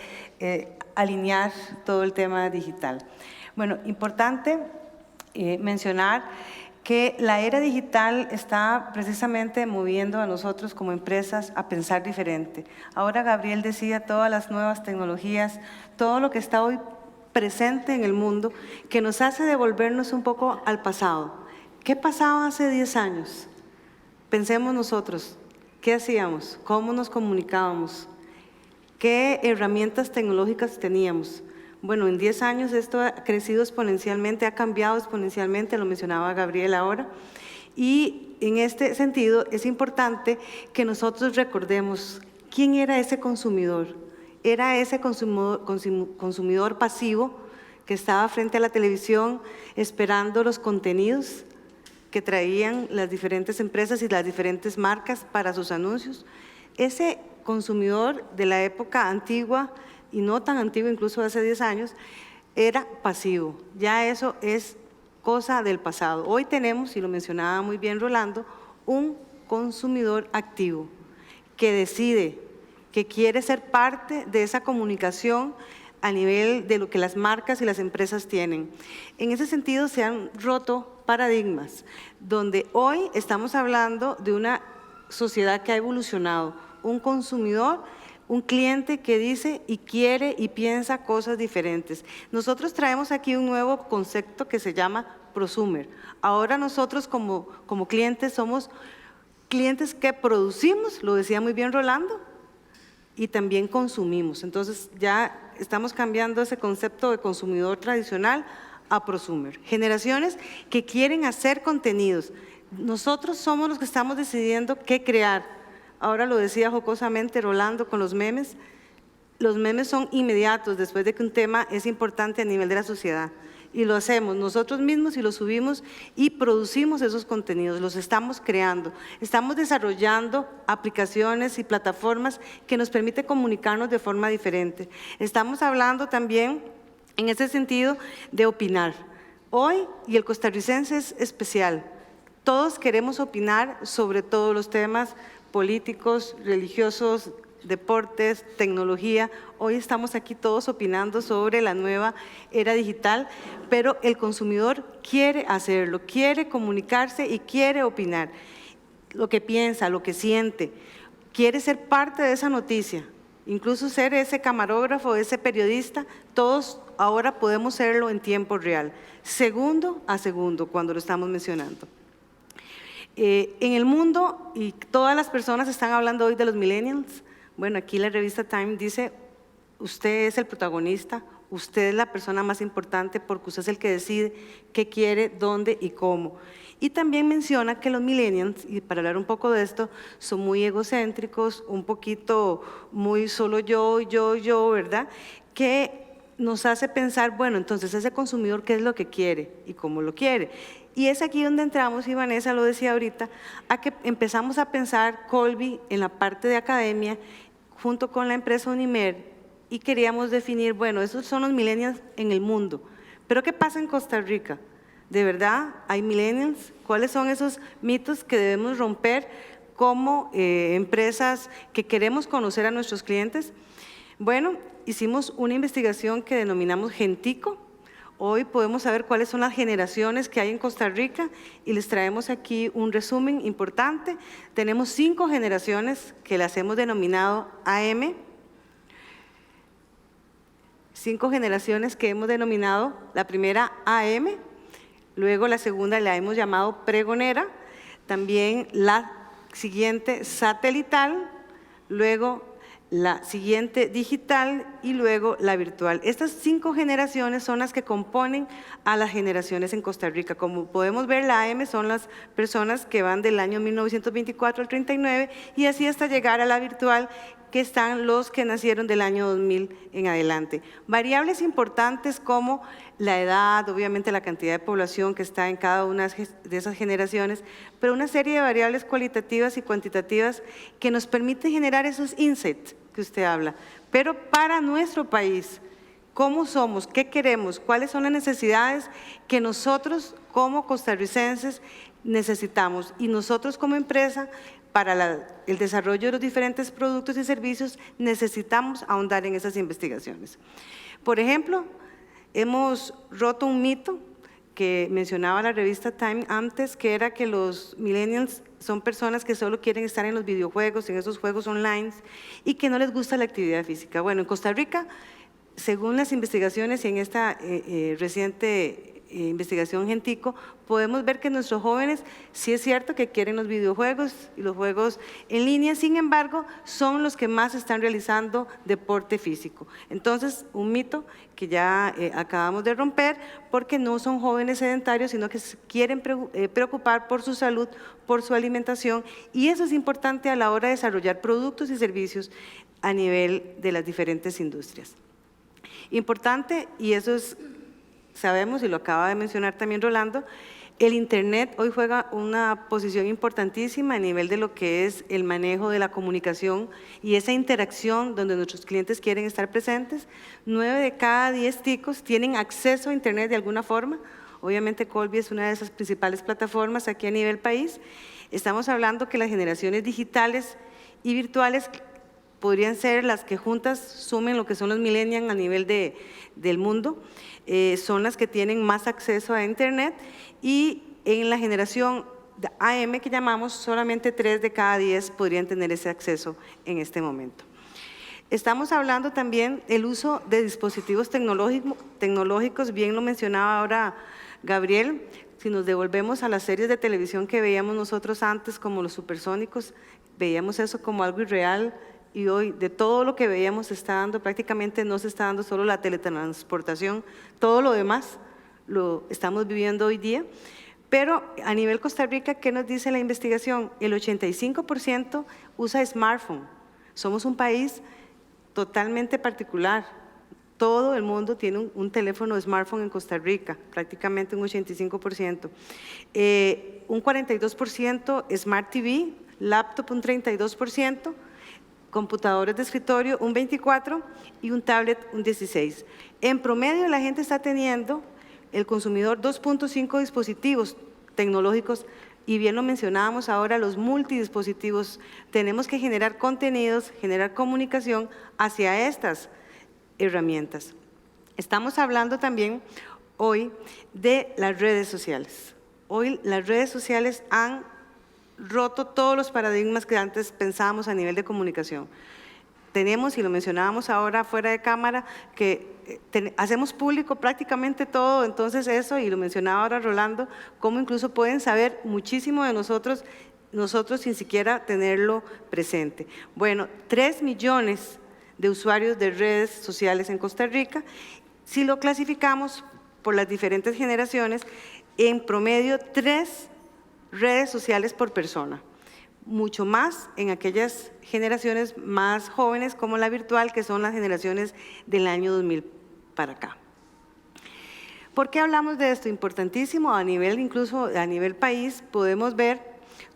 alinear todo el tema digital. Bueno, importante mencionar que la era digital está precisamente moviendo a nosotros como empresas a pensar diferente. Ahora Gabriel decía todas las nuevas tecnologías, todo lo que está hoy presente en el mundo, que nos hace devolvernos un poco al pasado. ¿Qué pasaba hace 10 años? Pensemos nosotros, ¿qué hacíamos? ¿Cómo nos comunicábamos? ¿Qué herramientas tecnológicas teníamos? Bueno, en 10 años esto ha crecido exponencialmente, ha cambiado exponencialmente, lo mencionaba Gabriel ahora, y en este sentido es importante que nosotros recordemos quién era ese consumidor. Era ese consumidor pasivo que estaba frente a la televisión esperando los contenidos que traían las diferentes empresas y las diferentes marcas para sus anuncios. Ese consumidor de la época antigua, y no tan antiguo, incluso hace 10 años, era pasivo. Ya eso es cosa del pasado. Hoy tenemos, y lo mencionaba muy bien Rolando, un consumidor activo que decide, que quiere ser parte de esa comunicación a nivel de lo que las marcas y las empresas tienen. En ese sentido se han roto paradigmas, donde hoy estamos hablando de una sociedad que ha evolucionado, un consumidor un cliente que dice y quiere y piensa cosas diferentes. Nosotros traemos aquí un nuevo concepto que se llama prosumer. Ahora nosotros como clientes somos clientes que producimos, lo decía muy bien Rolando, y también consumimos. Entonces ya estamos cambiando ese concepto de consumidor tradicional a prosumer. Generaciones que quieren hacer contenidos. Nosotros somos los que estamos decidiendo qué crear. Ahora lo decía jocosamente Rolando con los memes. Los memes son inmediatos después de que un tema es importante a nivel de la sociedad. Y lo hacemos nosotros mismos y lo subimos y producimos esos contenidos, los estamos creando. Estamos desarrollando aplicaciones y plataformas que nos permiten comunicarnos de forma diferente. Estamos hablando también, en ese sentido, de opinar. Hoy, y el costarricense es especial, todos queremos opinar sobre todos los temas políticos, religiosos, deportes, tecnología. Hoy estamos aquí todos opinando sobre la nueva era digital, pero el consumidor quiere hacerlo, quiere comunicarse y quiere opinar. Lo que piensa, lo que siente, quiere ser parte de esa noticia, incluso ser ese camarógrafo, ese periodista. Todos ahora podemos serlo en tiempo real, segundo a segundo, cuando lo estamos mencionando. En el mundo, y todas las personas están hablando hoy de los millennials. Bueno, aquí la revista Time dice, usted es el protagonista, usted es la persona más importante porque usted es el que decide qué quiere, dónde y cómo. Y también menciona que los millennials, y para hablar un poco de esto, son muy egocéntricos, un poquito muy solo yo, ¿verdad? Que nos hace pensar, bueno, entonces ese consumidor, ¿qué es lo que quiere y cómo lo quiere? Y es aquí donde entramos, y Vanessa lo decía ahorita, a que empezamos a pensar Colby en la parte de academia, junto con la empresa Unimer, y queríamos definir, bueno, esos son los millennials en el mundo, pero ¿qué pasa en Costa Rica? ¿De verdad hay millennials? ¿Cuáles son esos mitos que debemos romper como empresas que queremos conocer a nuestros clientes? Bueno, hicimos una investigación que denominamos Gentico. Hoy podemos saber cuáles son las generaciones que hay en Costa Rica y les traemos aquí un resumen importante. Tenemos 5 generaciones que las hemos denominado AM, 5 generaciones que hemos denominado, la primera AM, luego la segunda la hemos llamado pregonera, también la siguiente satelital, luego la siguiente digital y luego la virtual. Estas 5 generaciones son las que componen a las generaciones en Costa Rica. Como podemos ver, la AM son las personas que van del año 1924 al 39 y así hasta llegar a la virtual, que están los que nacieron del año 2000 en adelante. Variables importantes como la edad, obviamente la cantidad de población que está en cada una de esas generaciones, pero una serie de variables cualitativas y cuantitativas que nos permiten generar esos insights que usted habla. Pero para nuestro país, ¿cómo somos? ¿Qué queremos? ¿Cuáles son las necesidades que nosotros como costarricenses necesitamos? Y nosotros como empresa, para el desarrollo de los diferentes productos y servicios, necesitamos ahondar en esas investigaciones. Por ejemplo, hemos roto un mito que mencionaba la revista Time antes, que era que los millennials son personas que solo quieren estar en los videojuegos, en esos juegos online, y que no les gusta la actividad física. Bueno, en Costa Rica, según las investigaciones y en esta reciente investigación Gentico, podemos ver que nuestros jóvenes sí es cierto que quieren los videojuegos y los juegos en línea, sin embargo, son los que más están realizando deporte físico. Entonces, un mito que ya acabamos de romper, porque no son jóvenes sedentarios, sino que se quieren preocupar por su salud, por su alimentación, y eso es importante a la hora de desarrollar productos y servicios a nivel de las diferentes industrias. Importante, y eso es, sabemos, y lo acaba de mencionar también Rolando, el Internet hoy juega una posición importantísima a nivel de lo que es el manejo de la comunicación y esa interacción donde nuestros clientes quieren estar presentes. 9 de cada 10 ticos tienen acceso a Internet de alguna forma. Obviamente Colby es una de esas principales plataformas aquí a nivel país. Estamos hablando que las generaciones digitales y virtuales podrían ser las que juntas sumen lo que son los millennials a nivel del mundo, son las que tienen más acceso a Internet, y en la generación AM que llamamos, solamente 3 de cada 10 podrían tener ese acceso en este momento. Estamos hablando también del uso de dispositivos tecnológicos, bien lo mencionaba ahora Gabriel. Si nos devolvemos a las series de televisión que veíamos nosotros antes, como los supersónicos, veíamos eso como algo irreal, y hoy de todo lo que veíamos se está dando, prácticamente no se está dando solo la teletransportación, todo lo demás lo estamos viviendo hoy día. Pero a nivel Costa Rica, ¿qué nos dice la investigación? El 85% usa smartphone. Somos un país totalmente particular. Todo el mundo tiene un teléfono smartphone en Costa Rica, prácticamente un 85%. Un 42% Smart TV, laptop un 32%, computadores de escritorio un 24% y un tablet un 16%. En promedio la gente está teniendo, el consumidor, 2.5 dispositivos tecnológicos, y bien lo mencionábamos ahora, los multidispositivos. Tenemos que generar contenidos, generar comunicación hacia estas herramientas. Estamos hablando también hoy de las redes sociales. Hoy las redes sociales han roto todos los paradigmas que antes pensábamos a nivel de comunicación. Tenemos, y lo mencionábamos ahora fuera de cámara, que hacemos público prácticamente todo, entonces eso, y lo mencionaba ahora Rolando, cómo incluso pueden saber muchísimo de nosotros sin siquiera tenerlo presente. Bueno, 3 millones de usuarios de redes sociales en Costa Rica. Si lo clasificamos por las diferentes generaciones, en promedio 3 redes sociales por persona. Mucho más en aquellas generaciones más jóvenes como la virtual, que son las generaciones del año 2000 para acá. ¿Por qué hablamos de esto? Importantísimo, incluso a nivel país, podemos ver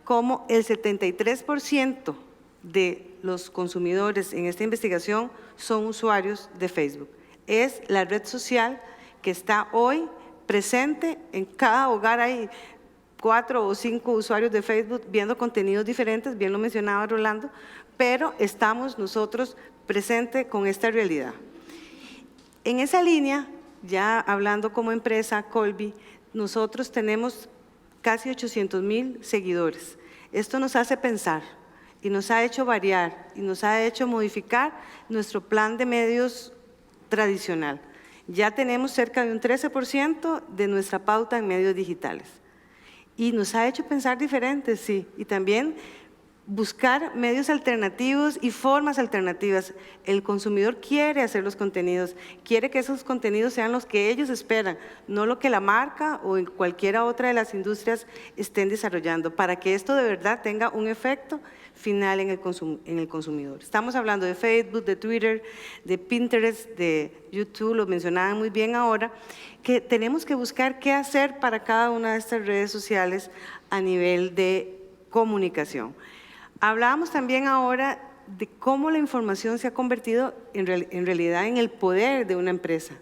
cómo el 73% de los consumidores en esta investigación son usuarios de Facebook. Es la red social que está hoy presente en cada hogar. Hay 4 o 5 usuarios de Facebook viendo contenidos diferentes, bien lo mencionaba Rolando, pero estamos nosotros presentes con esta realidad. En esa línea, ya hablando como empresa, Colby, nosotros tenemos casi 800,000 seguidores. Esto nos hace pensar y nos ha hecho variar y nos ha hecho modificar nuestro plan de medios tradicional. Ya tenemos cerca de un 13% de nuestra pauta en medios digitales. Y nos ha hecho pensar diferente, sí, y también buscar medios alternativos y formas alternativas. El consumidor quiere hacer los contenidos, quiere que esos contenidos sean los que ellos esperan, no lo que la marca o en cualquiera otra de las industrias estén desarrollando, para que esto de verdad tenga un efecto final en el consumidor. Estamos hablando de Facebook, de Twitter, de Pinterest, de YouTube, lo mencionaban muy bien ahora, que tenemos que buscar qué hacer para cada una de estas redes sociales a nivel de comunicación. Hablábamos también ahora de cómo la información se ha convertido en realidad en el poder de una empresa,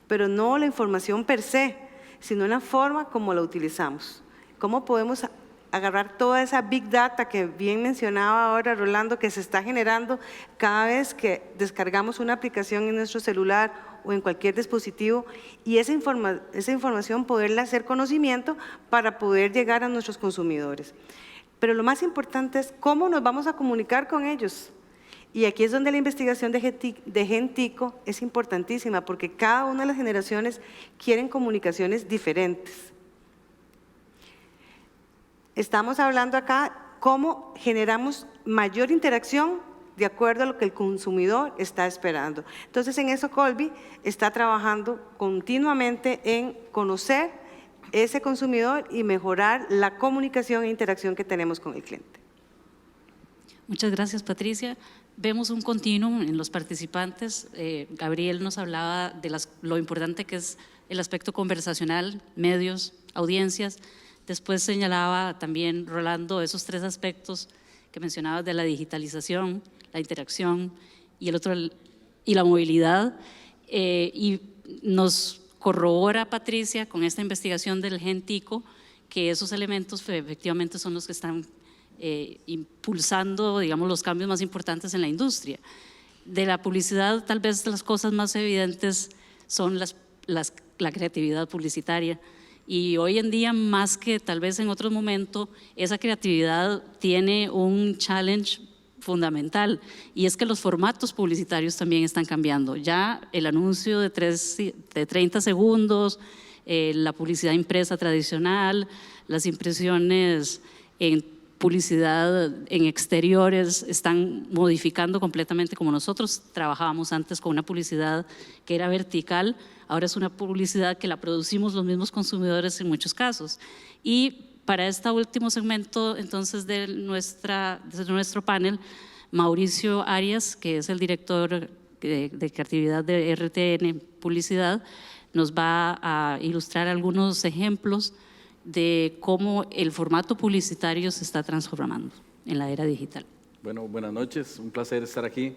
pero no la información per se, sino en la forma como la utilizamos. Cómo podemos agarrar toda esa Big Data que bien mencionaba ahora Rolando, que se está generando cada vez que descargamos una aplicación en nuestro celular o en cualquier dispositivo, y esa información poderla hacer conocimiento para poder llegar a nuestros consumidores. Pero lo más importante es cómo nos vamos a comunicar con ellos. Y aquí es donde la investigación de Gentico es importantísima, porque cada una de las generaciones quieren comunicaciones diferentes. Estamos hablando acá cómo generamos mayor interacción de acuerdo a lo que el consumidor está esperando. Entonces, en eso Colby está trabajando continuamente en conocer ese consumidor y mejorar la comunicación e interacción que tenemos con el cliente. Muchas gracias, Patricia. Vemos un continuum en los participantes. Gabriel nos hablaba de lo importante que es el aspecto conversacional, medios, audiencias. Después señalaba también Rolando esos 3 aspectos que mencionabas de la digitalización, la interacción y la movilidad. Y nos corrobora Patricia con esta investigación del Gentico que esos elementos efectivamente son los que están impulsando, digamos, los cambios más importantes en la industria. De la publicidad, tal vez las cosas más evidentes son la creatividad publicitaria. Y hoy en día, más que tal vez en otro momento, esa creatividad tiene un challenge fundamental, y es que los formatos publicitarios también están cambiando. Ya el anuncio de 30 segundos, la publicidad impresa tradicional, las impresiones en publicidad en exteriores están modificando completamente como nosotros trabajábamos antes con una publicidad que era vertical, ahora es una publicidad que la producimos los mismos consumidores en muchos casos. Y para este último segmento entonces de nuestro panel, Mauricio Arias, que es el director de creatividad de RTN Publicidad, nos va a ilustrar algunos ejemplos de cómo el formato publicitario se está transformando en la era digital. Bueno, buenas noches, un placer estar aquí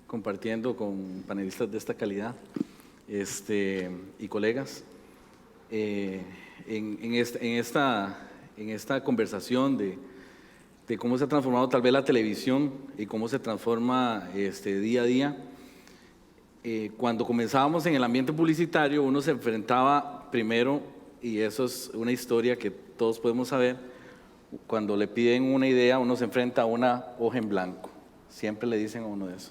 compartiendo con panelistas de esta calidad y colegas. En esta conversación de cómo se ha transformado tal vez la televisión y cómo se transforma día a día, cuando comenzábamos en el ambiente publicitario uno se enfrentaba primero, y eso es una historia que todos podemos saber, cuando le piden una idea uno se enfrenta a una hoja en blanco, siempre le dicen a uno eso.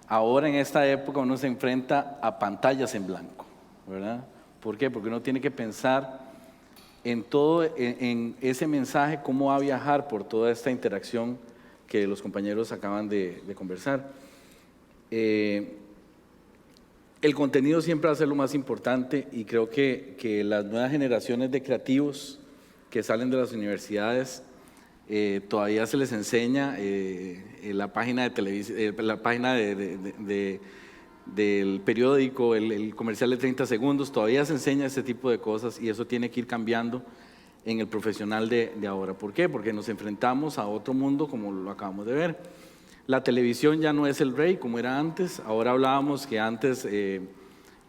Ahora en esta época uno se enfrenta a pantallas en blanco, ¿verdad? ¿Por qué? Porque uno tiene que pensar en todo, en ese mensaje, cómo va a viajar por toda esta interacción que los compañeros acaban de conversar. El contenido siempre va a ser lo más importante y creo que las nuevas generaciones de creativos que salen de las universidades todavía se les enseña la página de televisión, la página del periódico, el comercial de 30 segundos, todavía se enseña ese tipo de cosas y eso tiene que ir cambiando en el profesional de ahora. ¿Por qué? Porque nos enfrentamos a otro mundo como lo acabamos de ver. La televisión ya no es el rey como era antes. Ahora hablábamos que antes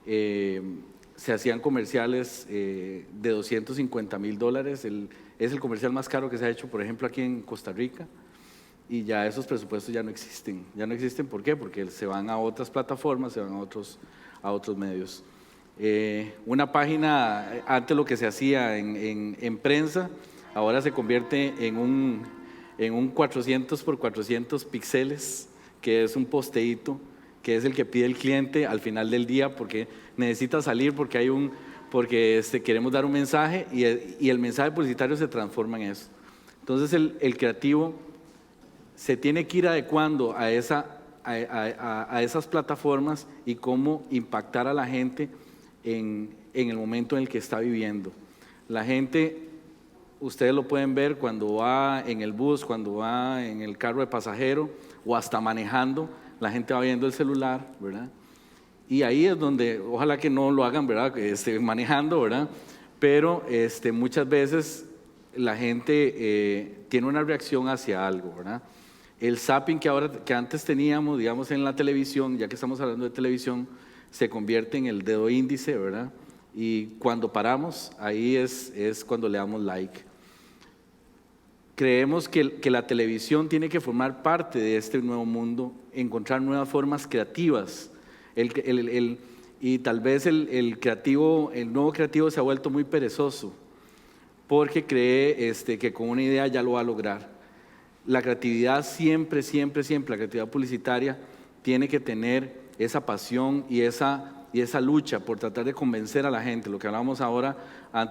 se hacían comerciales de $250,000. Es el comercial más caro que se ha hecho, por ejemplo, aquí en Costa Rica. Y ya esos presupuestos ya no existen. Ya no existen, ¿por qué? Porque se van a otras plataformas, se van a otros medios. Una página, antes lo que se hacía en prensa, ahora se convierte en un 400 por 400 píxeles, que es un posteíto, que es el que pide el cliente al final del día porque necesita salir, porque queremos dar un mensaje y el mensaje publicitario se transforma en eso. Entonces el creativo se tiene que ir adecuando a esas plataformas y cómo impactar a la gente en el momento en el que está viviendo. La gente, ustedes lo pueden ver cuando va en el bus, cuando va en el carro de pasajero o hasta manejando, la gente va viendo el celular, ¿verdad? Y ahí es donde, ojalá que no lo hagan, ¿verdad? Manejando, ¿verdad? Pero muchas veces la gente tiene una reacción hacia algo, ¿verdad? El zapping que antes teníamos, digamos, en la televisión, ya que estamos hablando de televisión, se convierte en el dedo índice, ¿verdad? Y cuando paramos, ahí es cuando le damos like. Creemos que la televisión tiene que formar parte de este nuevo mundo, encontrar nuevas formas creativas. Y tal vez el nuevo creativo se ha vuelto muy perezoso porque cree que con una idea ya lo va a lograr. La creatividad siempre, la creatividad publicitaria tiene que tener esa pasión y esa lucha por tratar de convencer a la gente. Lo que hablábamos ahora, al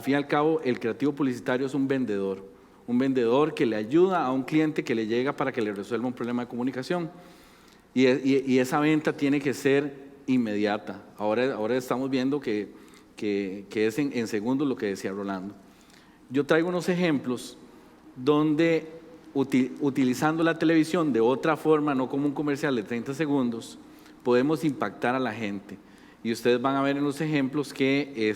fin y al cabo, el creativo publicitario es un vendedor que le ayuda a un cliente que le llega para que le resuelva un problema de comunicación. Y esa venta tiene que ser inmediata. Ahora estamos viendo que es en segundos lo que decía Rolando. Yo traigo unos ejemplos donde utilizando la televisión de otra forma, no como un comercial de 30 segundos, podemos impactar a la gente. Y ustedes van a ver en los ejemplos que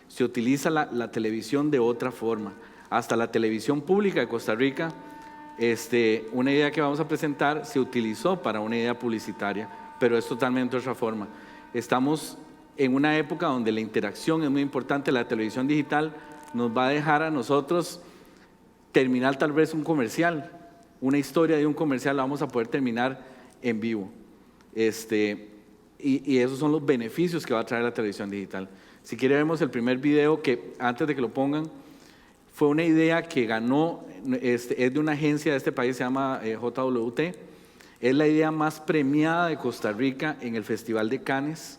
se utiliza la televisión de otra forma. Hasta la televisión pública de Costa Rica, una idea que vamos a presentar se utilizó para una idea publicitaria, pero es totalmente otra forma. Estamos en una época donde la interacción es muy importante. La televisión digital nos va a dejar a nosotros terminar tal vez un comercial, una historia de un comercial la vamos a poder terminar en vivo. Y esos son los beneficios que va a traer la televisión digital. Si quieren vemos el primer video que antes de que lo pongan, fue una idea que ganó es de una agencia de este país, se llama JWT. Es la idea más premiada de Costa Rica en el Festival de Cannes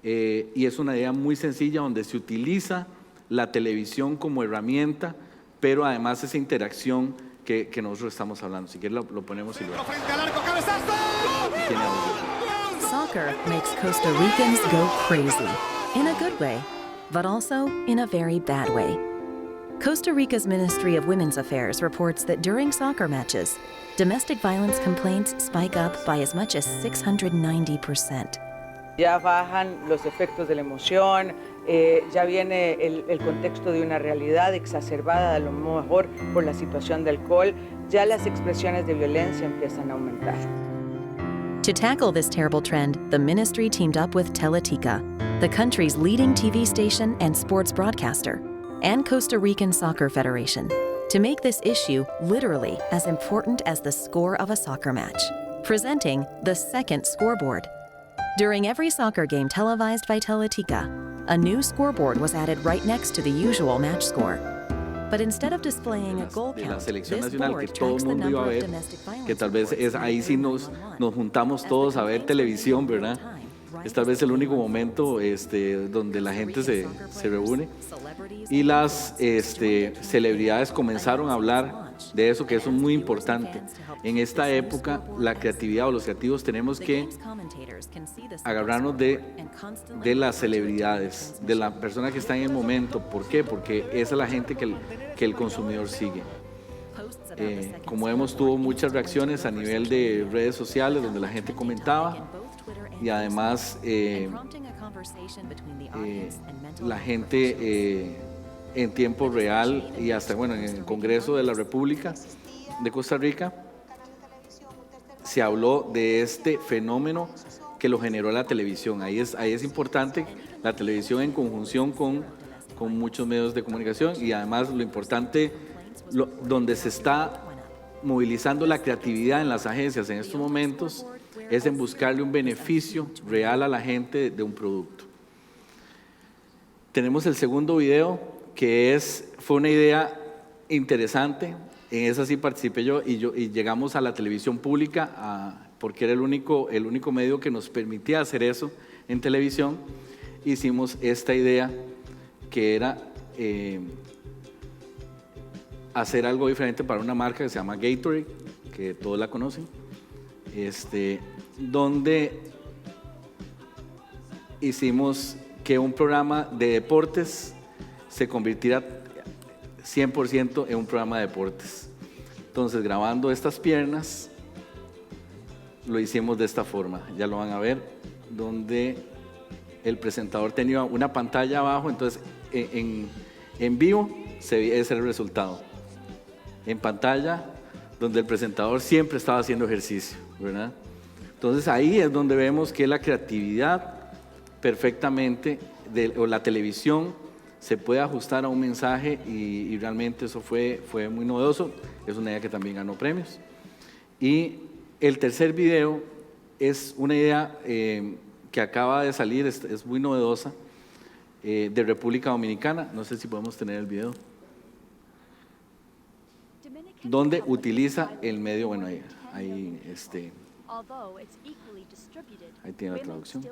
y es una idea muy sencilla donde se utiliza la televisión como herramienta, pero además esa interacción que nosotros estamos hablando. Si quieres lo ponemos y luego. Soccer makes Costa Ricans go crazy, in a good way, but also in a very bad way. Costa Rica's Ministry of Women's Affairs reports that during soccer matches, domestic violence complaints spike up by as much as 690%. Ya bajan los efectos de la emoción, ya viene el contexto de una realidad exacerbada a lo mejor por la situación de alcohol, ya las expresiones de violencia empiezan a aumentar. To tackle this terrible trend, the ministry teamed up with Teletica, the country's leading TV station and sports broadcaster, and Costa Rican Soccer Federation, to make this issue literally as important as the score of a soccer match, presenting the second scoreboard. During every soccer game televised by Teletica, a new scoreboard was added right next to the usual match score. But instead of displaying a goal de la count, selección this nacional que board todo tracks el the mundo number iba a of ver, domestic violence que tal vez es ahí sí nos juntamos todos a ver televisión, ¿verdad? Es tal vez el único momento donde la gente se reúne y las celebridades comenzaron a hablar de eso, que eso es muy importante. En esta época, la creatividad o los creativos tenemos que agarrarnos de las celebridades, de la persona que está en el momento. ¿Por qué? Porque esa es la gente que el consumidor sigue. Como vemos, tuvo muchas reacciones a nivel de redes sociales donde la gente comentaba y además la gente en tiempo real y hasta en el Congreso de la República de Costa Rica se habló de este fenómeno que lo generó la televisión. Ahí es importante la televisión en conjunción con muchos medios de comunicación y además lo importante, donde se está movilizando la creatividad en las agencias en estos momentos es en buscarle un beneficio real a la gente de un producto. Tenemos el segundo video que fue una idea interesante. En esa sí participé yo y llegamos a la televisión pública porque era el único medio que nos permitía hacer eso en televisión. Hicimos esta idea que era hacer algo diferente para una marca que se llama Gatorade, que todos la conocen, donde hicimos que un programa de deportes se convirtiera 100% en un programa de deportes. Entonces, grabando estas piernas, lo hicimos de esta forma. Ya lo van a ver, donde el presentador tenía una pantalla abajo, entonces en vivo se veía ese el resultado. En pantalla, donde el presentador siempre estaba haciendo ejercicio, ¿verdad? Entonces, ahí es donde vemos que la creatividad perfectamente, o la televisión, se puede ajustar a un mensaje y realmente eso fue muy novedoso. Es una idea que también ganó premios. Y el tercer video es una idea que acaba de salir, es muy novedosa, de República Dominicana. No sé si podemos tener el video. Donde utiliza el medio, bueno, ahí tiene la traducción.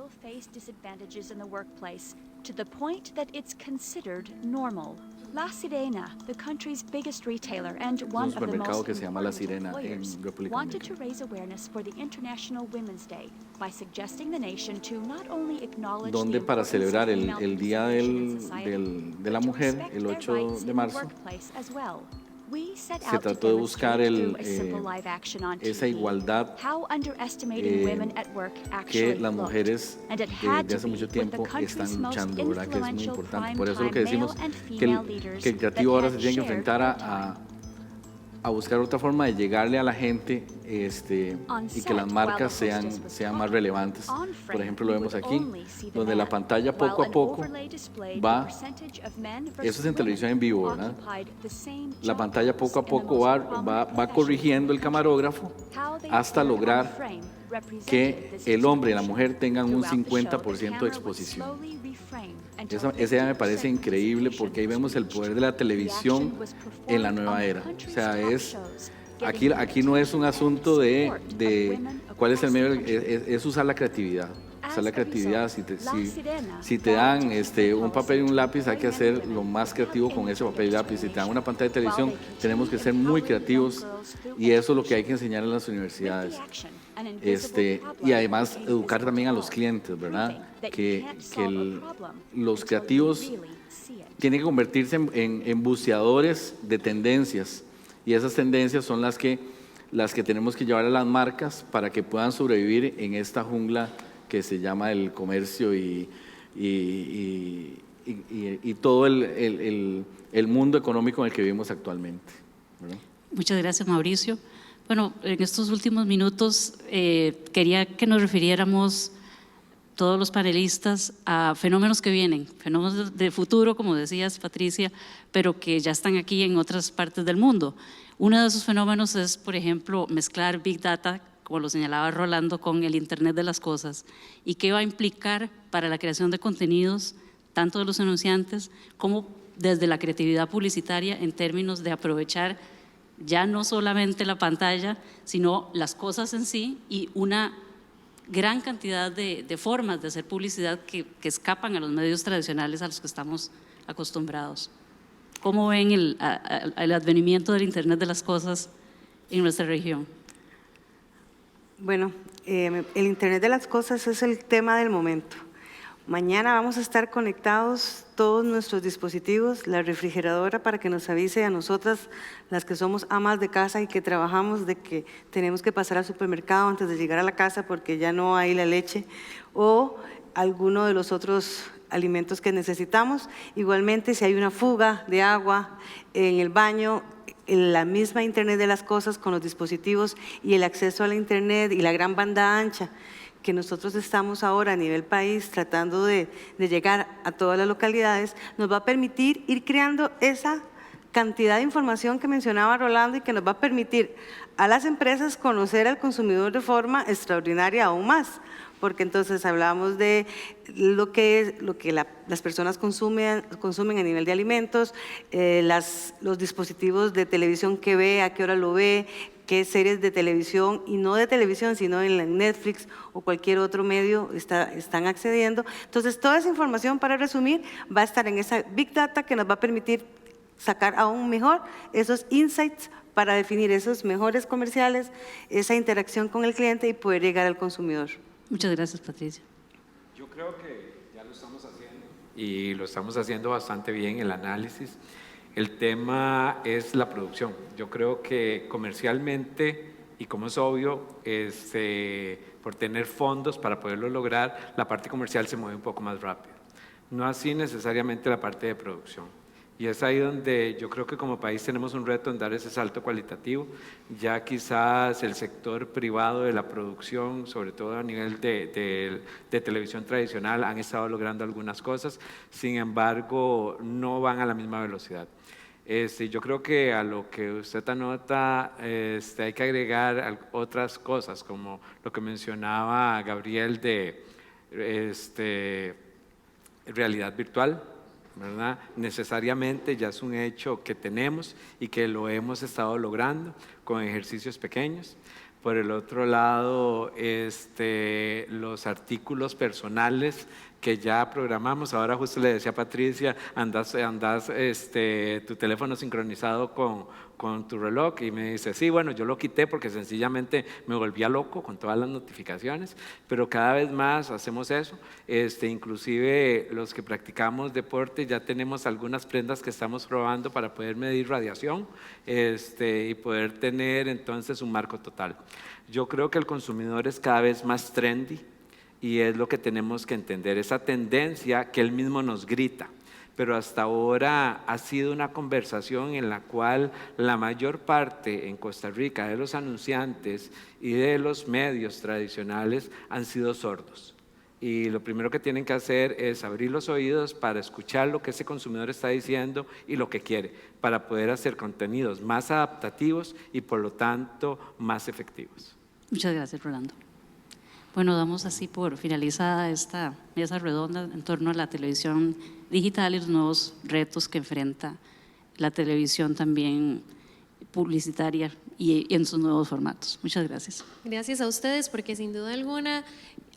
To the point that it's considered normal. La Sirena, the country's biggest retailer and one of the most que se llama La Sirena en República wanted to raise awareness for the International Women's Day by suggesting the nation to not only acknowledge donde para celebrar el Día de la Mujer, el 8 de marzo, se trató de buscar esa igualdad que las mujeres desde hace mucho tiempo están luchando, ¿verdad? Que es muy importante. Por eso lo que decimos que el creativo ahora se tiene que enfrentar a buscar otra forma de llegarle a la gente y que las marcas sean más relevantes. Por ejemplo, lo vemos aquí, donde la pantalla poco a poco va, eso es en televisión en vivo, ¿verdad? La pantalla poco a poco va corrigiendo el camarógrafo hasta lograr que el hombre y la mujer tengan un 50% de exposición. Esa idea me parece increíble porque ahí vemos el poder de la televisión en la nueva era. O sea, aquí no es un asunto de cuál es el medio, es usar la creatividad. Usar la creatividad, si te dan un papel y un lápiz, hay que hacer lo más creativo con ese papel y lápiz. Si te dan una pantalla de televisión, tenemos que ser muy creativos y eso es lo que hay que enseñar en las universidades. Y además educar también a los clientes, ¿verdad? Que los creativos tienen que convertirse en buceadores de tendencias y esas tendencias son las que tenemos que llevar a las marcas para que puedan sobrevivir en esta jungla que se llama el comercio y todo el mundo económico en el que vivimos actualmente, ¿verdad? Muchas gracias, Mauricio. Bueno, en estos últimos minutos quería que nos refiriéramos todos los panelistas a fenómenos que vienen, fenómenos de futuro, como decías, Patricia, pero que ya están aquí en otras partes del mundo. Uno de esos fenómenos es, por ejemplo, mezclar Big Data, como lo señalaba Rolando, con el Internet de las cosas, y qué va a implicar para la creación de contenidos, tanto de los anunciantes como desde la creatividad publicitaria en términos de aprovechar ya no solamente la pantalla, sino las cosas en sí y una gran cantidad de formas de hacer publicidad que escapan a los medios tradicionales a los que estamos acostumbrados. ¿Cómo ven el advenimiento del Internet de las cosas en nuestra región? Bueno, el Internet de las cosas es el tema del momento. Mañana vamos a estar conectados todos nuestros dispositivos, la refrigeradora para que nos avise a nosotras, las que somos amas de casa y que trabajamos, de que tenemos que pasar al supermercado antes de llegar a la casa porque ya no hay la leche o alguno de los otros alimentos que necesitamos. Igualmente, si hay una fuga de agua en el baño, la misma Internet de las cosas con los dispositivos y el acceso a la Internet y la gran banda ancha que nosotros estamos ahora a nivel país tratando de llegar a todas las localidades, nos va a permitir ir creando esa cantidad de información que mencionaba Rolando y que nos va a permitir a las empresas conocer al consumidor de forma extraordinaria aún más, porque entonces hablamos de lo que las personas consumen a nivel de alimentos, los dispositivos de televisión que ve, a qué hora lo ve, qué series de televisión, y no de televisión, sino en Netflix o cualquier otro medio están accediendo. Entonces, toda esa información, para resumir, va a estar en esa Big Data que nos va a permitir sacar aún mejor esos insights para definir esos mejores comerciales, esa interacción con el cliente y poder llegar al consumidor. Muchas gracias, Patricia. Yo creo que ya lo estamos haciendo y lo estamos haciendo bastante bien, el análisis. El tema es la producción. Yo creo que comercialmente, y como es obvio, por tener fondos para poderlo lograr, la parte comercial se mueve un poco más rápido. No así necesariamente la parte de producción. Y es ahí donde yo creo que como país tenemos un reto en dar ese salto cualitativo. Ya quizás el sector privado de la producción, sobre todo a nivel de televisión tradicional, han estado logrando algunas cosas, sin embargo, no van a la misma velocidad. Yo creo que a lo que usted anota hay que agregar otras cosas, como lo que mencionaba Gabriel de realidad virtual, ¿verdad? Necesariamente ya es un hecho que tenemos y que lo hemos estado logrando con ejercicios pequeños. Por el otro lado, los artículos personales que ya programamos. Ahora justo le decía a Patricia, andas tu teléfono sincronizado con tu reloj, y me dice, sí, bueno, yo lo quité porque sencillamente me volvía loco con todas las notificaciones, pero cada vez más hacemos eso. Inclusive los que practicamos deporte ya tenemos algunas prendas que estamos probando para poder medir radiación y poder tener entonces un marco total. Yo creo que el consumidor es cada vez más trendy, y es lo que tenemos que entender, esa tendencia que él mismo nos grita. Pero hasta ahora ha sido una conversación en la cual la mayor parte en Costa Rica de los anunciantes y de los medios tradicionales han sido sordos. Y lo primero que tienen que hacer es abrir los oídos para escuchar lo que ese consumidor está diciendo y lo que quiere, para poder hacer contenidos más adaptativos y por lo tanto más efectivos. Muchas gracias, Rolando. Bueno, damos así por finalizada esta mesa redonda en torno a la televisión digital y los nuevos retos que enfrenta la televisión también publicitaria y en sus nuevos formatos. Muchas gracias. Gracias a ustedes, porque sin duda alguna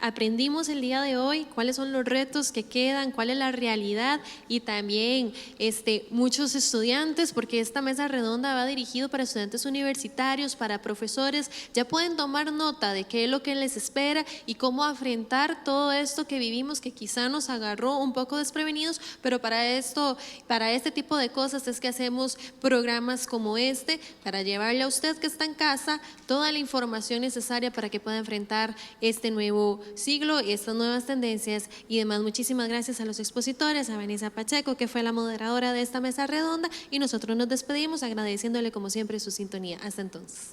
aprendimos el día de hoy cuáles son los retos que quedan, cuál es la realidad, y también muchos estudiantes, porque esta mesa redonda va dirigido para estudiantes universitarios, para profesores, ya pueden tomar nota de qué es lo que les espera y cómo afrontar todo esto que vivimos, que quizá nos agarró un poco desprevenidos, pero para este tipo de cosas es que hacemos programas como este, para llevarle a usted que está en casa toda la información necesaria para que pueda enfrentar este nuevo siglo y estas nuevas tendencias y demás. Muchísimas gracias a los expositores, a Vanessa Pacheco, que fue la moderadora de esta mesa redonda, y nosotros nos despedimos agradeciéndole como siempre su sintonía. Hasta entonces.